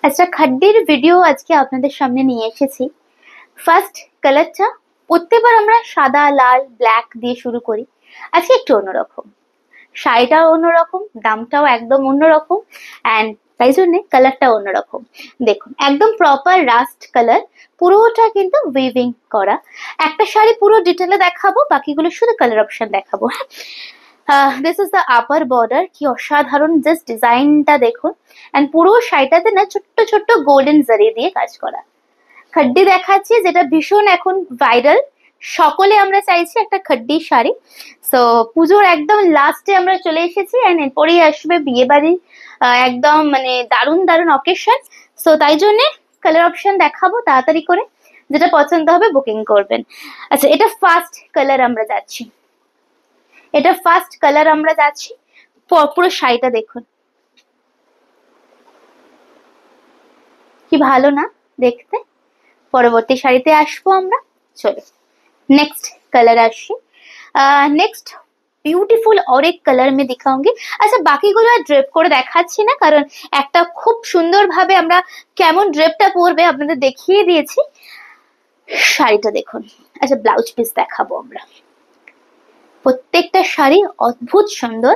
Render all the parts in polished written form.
আচ্ছা, খাড্ডির ভিডিও আজকে আপনাদের সামনে নিয়ে এসেছি। ফার্স্ট কালারটা, প্রত্যেকবার আমরা সাদা, লাল, ব্ল্যাক দিয়ে শুরু করি। আজকে একটু অন্যরকম, শাড়িটাও অন্যরকম, দামটাও একদম অন্যরকম, অ্যান্ড তাই জন্যে কালারটাও অন্যরকম। দেখুন, একদম প্রপার রাস্ট কালার, পুরোটা কিন্তু উইভিং করা। একটা শাড়ি পুরো ডিটেলে দেখাবো, বাকিগুলো শুধু কালার অপশন দেখাবো। হ্যাঁ, this is the upper border. কি অসাধারণ জাস্ট ডিজাইনটা দেখুন। অ্যান্ড পুরো শাড়িটাতে না ছোট্ট ছোট্ট গোল্ডেন জারি দিয়ে কাজ করা। খাড্ডি দেখাচ্ছি, যেটা ভীষণ এখন ভাইরাল। সকলে আমরা চাইছি একটা খাড্ডি শাড়ি। সো পুজোর একদম লাস্টে আমরা চলে এসেছি, অ্যান্ড এরপরেই আসবে বিয়ে বাড়ি, একদম মানে দারুণ দারুণ অকেশন। সো তাই জন্যে কালার অপশন দেখাবো তাড়াতাড়ি করে, যেটা পছন্দ হবে বুকিং করবেন। আচ্ছা, এটা ফার্স্ট কালার আমরা যাচ্ছি, পুরো শাড়িটা দেখুন, কি ভালো না দেখতে। পরবর্তী শাড়িতে আসবো আমরা, চলো नेक्स्ट कलर আসি। नेक्स्ट ब्यूटीफुल और एक कलर में दिखाऊंगी। আচ্ছা, বাকিগুলো আর ড্রেপ করে দেখাচ্ছি না, কারণ একটা খুব সুন্দরভাবে আমরা কেমন ড্রেপটা পরবে আপনাদের দেখিয়ে দিয়েছি। শাড়িটা দেখুন। আচ্ছা, ব্লাউজ পিস দেখাবো আমরা। প্রত্যেকটা শাড়ি অদ্ভুত সুন্দর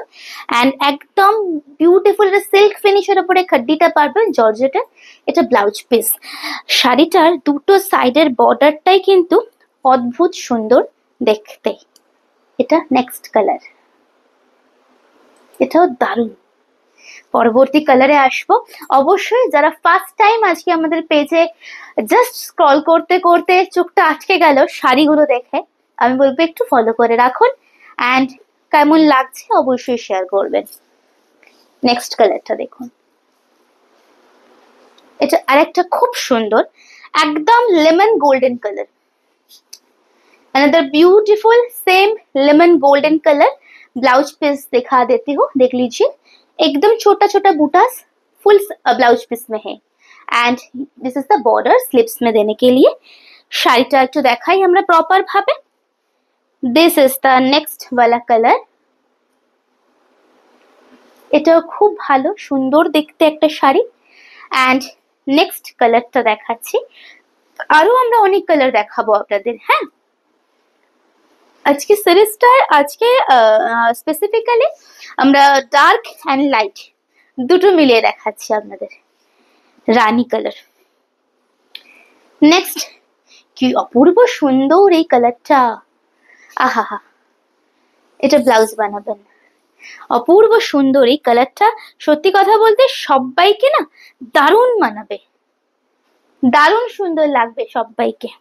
অ্যান্ড একদম বিউটিফুল। এটা সিল্ক ফিনিশের উপরে খাড্ডিটা পারবেন জর্জেটের। এটা ব্লাউজ পিস। শাড়িটার দুটো সাইডের বর্ডারটাই কিন্তু অদ্ভুত সুন্দর দেখতে। এটা নেক্সট কালার, এটাও দারুণ। পরবর্তী কালারে আসবো। অবশ্যই যারা ফার্স্ট টাইম আজকে আমাদের পেজে জাস্ট স্ক্রল করতে করতে চোখটা আটকে গেল শাড়িগুলো দেখে, আমি বলবো একটু ফলো করে রাখুন, অ্যান্ড কেমন লাগছে অবশ্যই শেয়ার করবেন। নেক্সট কালারটা দেখুন, এটা আরেকটা খুব সুন্দর একদম lemon golden colour. Another beautiful same lemon golden colour. Blouse piece दिखा देती हूँ, देख लीजिए। एकदम छोटा छोटा बूटास फुल ब्लाउज पीस में है, and this is the border slips में देने के लिए। শাড়িটা একটু দেখাই আমরা প্রপার ভাবে। দিস ইজ দ্য নেক্সট ওয়ালা কালার। এটাও খুব ভালো সুন্দর দেখতে একটা শাড়ি। অ্যান্ড নেক্সট কালারটা দেখাচ্ছি। আরো আমরা অনেক কালার দেখাবো আপনাদের। হ্যাঁ, আজকে সিরিজটার আজকে স্পেসিফিক্যালি আমরা ডার্ক অ্যান্ড লাইট দুটো মিলিয়ে দেখাচ্ছি আপনাদের। রানী কালার। নেক্সট, কি অপূর্ব সুন্দর এই কালারটা, আহা, এটা ব্লাউজ বানাবেন। অপূর্ব সুন্দর এই কালারটা, সত্যি কথা বলতে সবাইকে না দারুণ মানাবে, দারুণ সুন্দর লাগবে সবাইকে।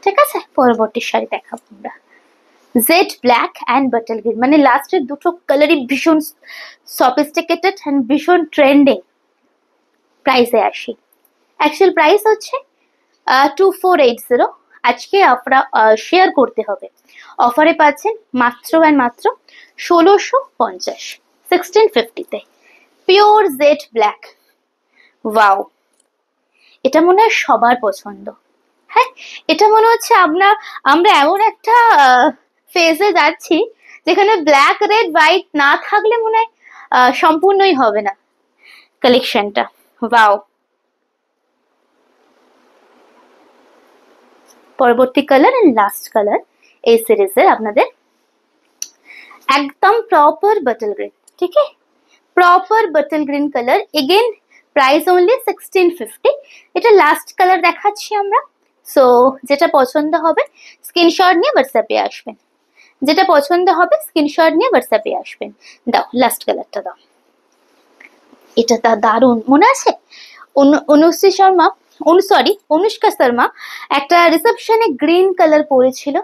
ঠিক আছে, পরবর্তী শাড়ি দেখাবো আমরা। Jet black and bottle green, মানে লাস্টের দুটো কালারই ভীষণ সফিস্টিকেটেড অ্যান্ড ভীষণ ট্রেন্ডিং। প্রাইসে আসি। অ্যাকচুয়াল প্রাইস হচ্ছে 2480। আজকে আপনারা শেয়ার করতে হবে। অফারে পাচ্ছেন মাত্র অ্যান্ড মাত্র 1650, 1650-তে। Pure jade black. ওয়াও, এটা মনে হয় সবার পছন্দ। হ্যাঁ, এটা মনে হচ্ছে আমরা এমন একটা ফেজে যাচ্ছি যেখানে ব্ল্যাক রেড হোয়াইট না থাকলে মনে হয় সম্পূর্ণই হবে না কালেকশনটা। ওয়াও। পরবর্তী কালার এন্ড লাস্ট কালার এই সিরিজের আপনাদের একদম প্রপার বটল গ্রিন। ঠিক আছে, proper bottle green colour. Again price only 1650। এটা লাস্ট কালার দেখাচ্ছি আমরা। সো যেটা পছন্দ হবে স্ক্রিনশট নিয়ে হোয়াটসঅ্যাপে আসবেন, যেটা পছন্দ হবে স্ক্রিনশট নিয়ে হোয়াটসঅ্যাপে আসবেন। দাও লাস্ট কালারটা দাও। এটা তা দারুণ। মনে আছে অনুষ্কা শর্মা একটা রিসেপশনে গ্রিন কালার পরেছিল,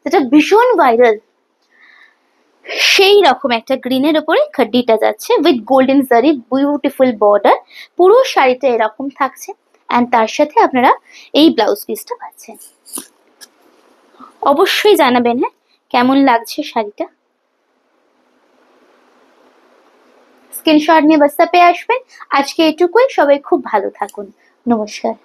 যেটা ভীষণ ভাইরাল। সেই রকম একটা গ্রিনের উপরে খাড্ডিটা যাচ্ছে উইথ গোল্ডেন জারি, বিউটিফুল বর্ডার। পুরো শাড়িটা এরকম থাকছে, অ্যান্ড তার সাথে আপনারা এই ব্লাউজ পিসটা পাচ্ছেন। অবশ্যই জানাবেন হ্যাঁ কেমন লাগছে শাড়িটা। স্ক্রিনশট নিয়ে হোয়াটসঅ্যাপে আসবেন। আজকে এটুকুই, সবাই খুব ভালো থাকুন। নমস্কার।